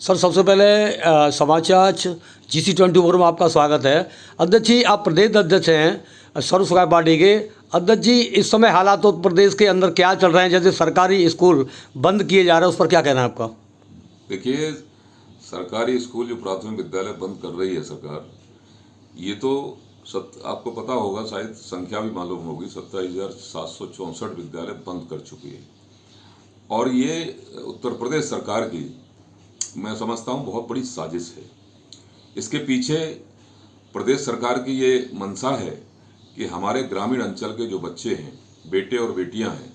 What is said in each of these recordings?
Sir सबसे पहले समाचार GC24 में आपका स्वागत है। अध्यक्ष जी, आप प्रदेश अध्यक्ष हैं सर्व सुखाय पार्टी के। अध्यक्ष जी, इस समय हालात उत्तर प्रदेश के अंदर क्या चल रहे हैं, जैसे सरकारी स्कूल बंद किए जा रहे हैं, उस पर क्या कहना है आपका? देखिए, सरकारी स्कूल जो प्राथमिक विद्यालय बंद कर रही है सरकार, ये तो आपको पता होगा, शायद संख्या भी मालूम होगी, 27,764 विद्यालय बंद कर चुकी है। और ये उत्तर प्रदेश सरकार की मैं समझता हूँ बहुत बड़ी साजिश है। इसके पीछे प्रदेश सरकार की ये मंशा है कि हमारे ग्रामीण अंचल के जो बच्चे हैं, बेटे और बेटियां हैं,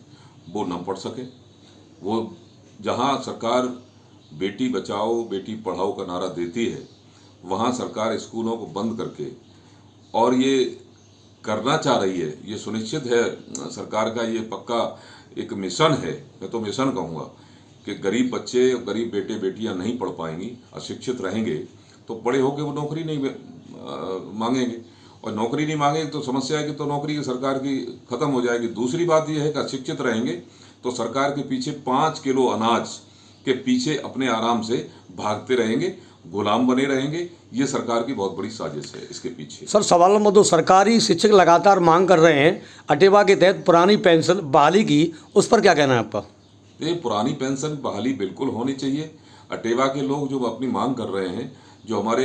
वो न पढ़ सकें। वो जहां सरकार बेटी बचाओ बेटी पढ़ाओ का नारा देती है, वहां सरकार स्कूलों को बंद करके और ये करना चाह रही है, ये सुनिश्चित है सरकार का ये पक्का एक मिशन है, मैं तो मिशन कहूँगा, कि गरीब बच्चे गरीब बेटे बेटियां नहीं पढ़ पाएंगी, अशिक्षित रहेंगे तो बड़े होकर वो नौकरी नहीं मांगेंगे, और नौकरी नहीं मांगेंगे तो समस्या है कि तो नौकरी की सरकार की खत्म हो जाएगी। दूसरी बात यह है कि अशिक्षित रहेंगे तो सरकार के पीछे 5 किलो अनाज के पीछे अपने आराम से भागते रहेंगे, गुलाम बने रहेंगे। ये सरकार की बहुत बड़ी साजिश है इसके पीछे। सर सवाल नंबर 2, सरकारी शिक्षक लगातार मांग कर रहे हैं अटेवा के तहत पुरानी पेंशन बहाली की, उस पर क्या कहना है आपका? ये पुरानी पेंशन बहाली बिल्कुल होनी चाहिए। अटेवा के लोग जो अपनी मांग कर रहे हैं, जो हमारे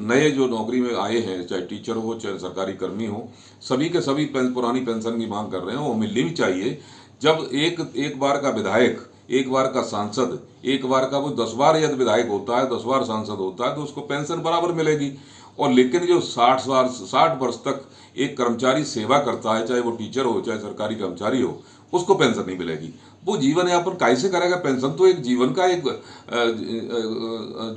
नए जो नौकरी में आए हैं, चाहे टीचर हो चाहे सरकारी कर्मी हो, सभी के सभी पुरानी पेंशन की मांग कर रहे हैं, वो मिलनी भी चाहिए। जब एक बार का विधायक, एक बार का सांसद, एक बार का वो 10 बार यदि विधायक होता है, 10 बार सांसद होता है, तो उसको पेंशन बराबर मिलेगी। और लेकिन जो 60 वर्ष तक एक कर्मचारी सेवा करता है, चाहे वो टीचर हो चाहे सरकारी कर्मचारी हो, उसको पेंशन नहीं मिलेगी। वो जीवन यापन कैसे करेगा? पेंशन तो एक जीवन का एक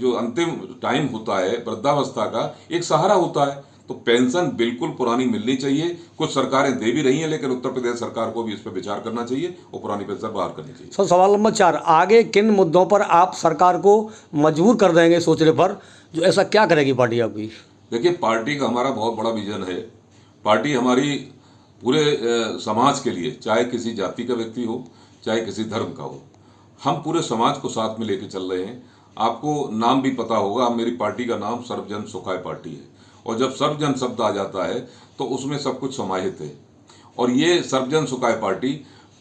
जो अंतिम टाइम होता है वृद्धावस्था का, एक सहारा होता है। तो पेंशन बिल्कुल पुरानी मिलनी चाहिए। कुछ सरकारें दे भी रही हैं, लेकिन उत्तर प्रदेश सरकार को भी इस पर विचार करना चाहिए और पुरानी पेंशन बहाल करनी चाहिए। सर सवाल नंबर 4, आगे किन मुद्दों पर आप सरकार को मजबूर कर देंगे सोचने पर, जो ऐसा क्या करेगी पार्टी आपकी? देखिए, पार्टी का हमारा बहुत बड़ा विजन है। पार्टी हमारी पूरे समाज के लिए, चाहे किसी जाति का व्यक्ति हो चाहे किसी धर्म का हो, हम पूरे समाज को साथ में लेके चल रहे हैं। आपको नाम भी पता होगा, मेरी पार्टी का नाम सर्वजन सुखाय पार्टी है, और जब सर्वजन शब्द आ जाता है तो उसमें सब कुछ समाहित है। और ये सर्वजन सुखाय पार्टी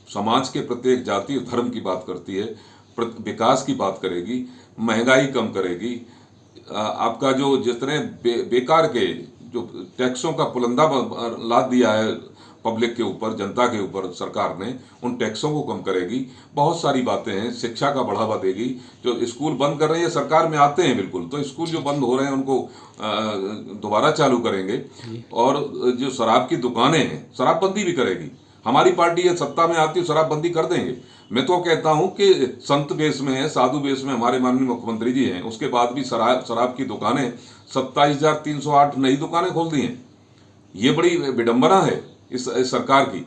समाज के प्रत्येक जाति और धर्म की बात करती है, विकास की बात करेगी, महंगाई कम करेगी, आपका जो जितने बेकार के जो टैक्सों का पुलंदा लाद दिया है पब्लिक के ऊपर, जनता के ऊपर सरकार ने, उन टैक्सों को कम करेगी। बहुत सारी बातें हैं, शिक्षा का बढ़ावा देगी। जो स्कूल बंद कर रही है सरकार में आते हैं बिल्कुल, तो स्कूल जो बंद हो रहे हैं उनको दोबारा चालू करेंगे। और जो शराब की दुकानें हैं, शराबबंदी भी करेगी। हमारी पार्टी ये सत्ता में आती है, शराबबंदी कर देंगे। मैं तो कहता हूं कि संत बेस में है, साधु बेस में हमारे माननीय मुख्यमंत्री जी हैं, उसके बाद भी शराब की दुकानें 27,308 नई दुकानें खोल दी हैं। ये बड़ी विडंबना है इस सरकार की।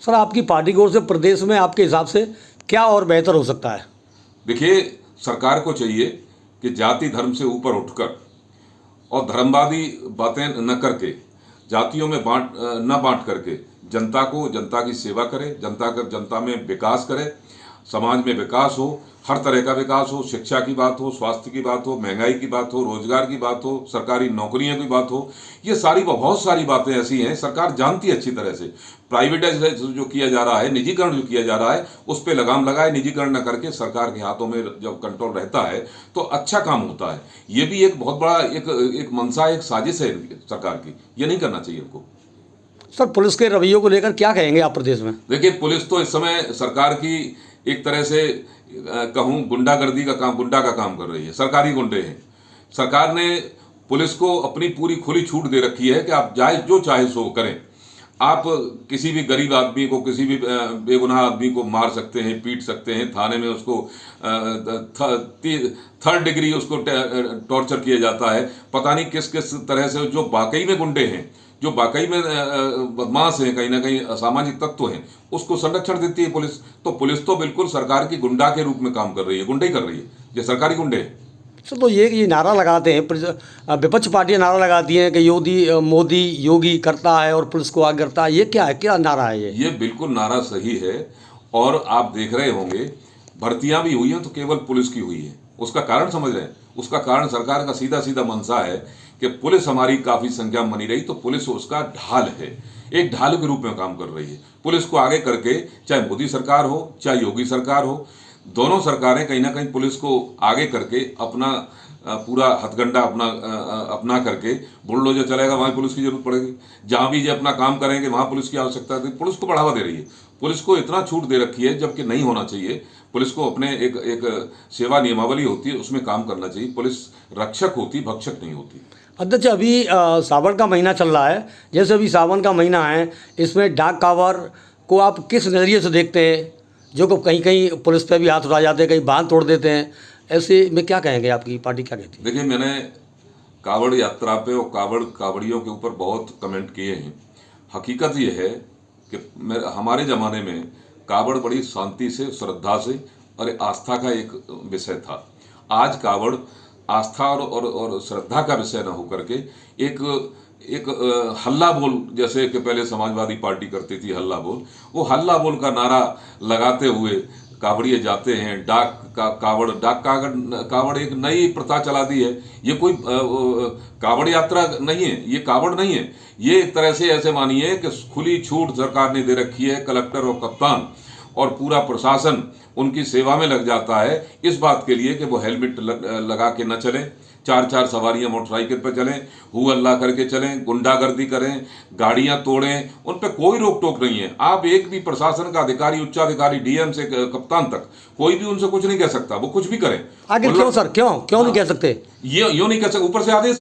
सर आपकी पार्टी की ओर से प्रदेश में आपके हिसाब से क्या और बेहतर हो सकता है? देखिए, सरकार को चाहिए कि जाति धर्म से ऊपर उठकर और धर्मवादी बातें न करके, जातियों में न बांट करके जनता की सेवा करे, जनता में विकास करे, समाज में विकास हो, हर तरह का विकास हो, शिक्षा की बात हो, स्वास्थ्य की बात हो, महंगाई की बात हो, रोजगार की बात हो, सरकारी नौकरियों की बात हो। ये सारी बहुत सारी बातें ऐसी हैं, सरकार जानती है अच्छी तरह से। प्राइवेटाइजेशन जो किया जा रहा है, निजीकरण जो किया जा रहा है, उस पर लगाम लगाए। निजीकरण न करके सरकार के हाथों में जब कंट्रोल रहता है तो अच्छा काम होता है। ये भी एक बहुत बड़ा एक मंशा, एक साजिश है सरकार की। ये नहीं करना चाहिए उनको। सर पुलिस के रवैयों को लेकर क्या कहेंगे आप प्रदेश में? देखिए, पुलिस तो इस समय सरकार की एक तरह से कहूँ गुंडा का काम कर रही है। सरकारी गुंडे हैं। सरकार ने पुलिस को अपनी पूरी खुली छूट दे रखी है कि आप जो चाहे सो करें। आप किसी भी गरीब आदमी को, किसी भी बेगुनाह आदमी को मार सकते हैं, पीट सकते हैं, थाने में उसको 3rd डिग्री उसको टॉर्चर किया जाता है। पता नहीं किस किस तरह से जो वाकई में गुंडे हैं, जो वाकई में बदमाश हैं, कहीं ना कहीं असामाजिक तत्व हैं, उसको संरक्षण देती है पुलिस। तो पुलिस तो बिल्कुल सरकार की गुंडा के रूप में काम कर रही है, गुंडे कर रही है, ये सरकारी गुंडे हैं। सर तो ये नारा लगाते हैं, विपक्ष पार्टियां नारा लगाती हैं कि मोदी योगी करता है और पुलिस को आगे करता है। ये क्या है, क्या नारा है ये? बिल्कुल नारा सही है। और आप देख रहे होंगे भर्तियां भी हुई हैं तो केवल पुलिस की हुई है। उसका कारण समझ रहे हैं? उसका कारण सरकार का सीधा सीधा मंशा है कि पुलिस हमारी काफी संख्या में बनी रही तो पुलिस उसका ढाल है, एक ढाल के रूप में काम कर रही है। पुलिस को आगे करके, चाहे मोदी सरकार हो चाहे योगी सरकार हो, दोनों सरकारें कहीं ना कहीं पुलिस को आगे करके अपना पूरा हथकंडा अपना करके बुलडोजर चलेगा वहां पुलिस की जरूरत पड़ेगी, जहां भी ये अपना काम करेंगे वहां पुलिस की आवश्यकता है। पुलिस को बढ़ावा दे रही है, पुलिस को इतना छूट दे रखी है जबकि नहीं होना चाहिए। पुलिस को अपने एक सेवा नियमावली होती है, उसमें काम करना चाहिए। पुलिस रक्षक होती, भक्षक नहीं होती। अध्यक्ष, अभी सावन का महीना चल रहा है, जैसे अभी सावन का महीना है, इसमें डाक कांवर को आप किस नज़रिए से देखते हैं, जो को कहीं कहीं पुलिस पे भी हाथ उठा जाते हैं, कहीं बांध तोड़ देते हैं, ऐसे में क्या कहेंगे, आपकी पार्टी क्या कहती है? देखिए, मैंने कावड़ यात्रा पे और कावड़ियों के ऊपर बहुत कमेंट किए हैं। हकीकत यह है कि हमारे ज़माने में कावड़ बड़ी शांति से, श्रद्धा से और आस्था का एक विषय था। आज कावड़ आस्था और श्रद्धा का विषय न होकर के एक हल्ला बोल, जैसे कि पहले समाजवादी पार्टी करती थी हल्ला बोल, वो हल्ला बोल का नारा लगाते हुए कावड़िए जाते हैं। कावड़ एक नई प्रथा चला दी है। ये कोई कावड़ यात्रा नहीं है, ये कावड़ नहीं है। ये एक तरह से ऐसे मानिए कि खुली छूट सरकार ने दे रखी है। कलेक्टर और कप्तान और पूरा प्रशासन उनकी सेवा में लग जाता है इस बात के लिए कि वो हेलमेट लगा के न चलें, 4-4 सवारियां मोटरसाइकिल पर चलें, हु अल्लाह करके चलें, गुंडागर्दी करें, गाड़ियां तोड़ें, उन पर कोई रोक टोक नहीं है। आप एक भी प्रशासन का अधिकारी, उच्चाधिकारी, डीएम से कप्तान तक, कोई भी उनसे कुछ नहीं कह सकता, वो कुछ भी करें। आखिर क्यों सर, क्यों नहीं कह सकते? ये यूं नहीं कह सकते, ऊपर से आदेश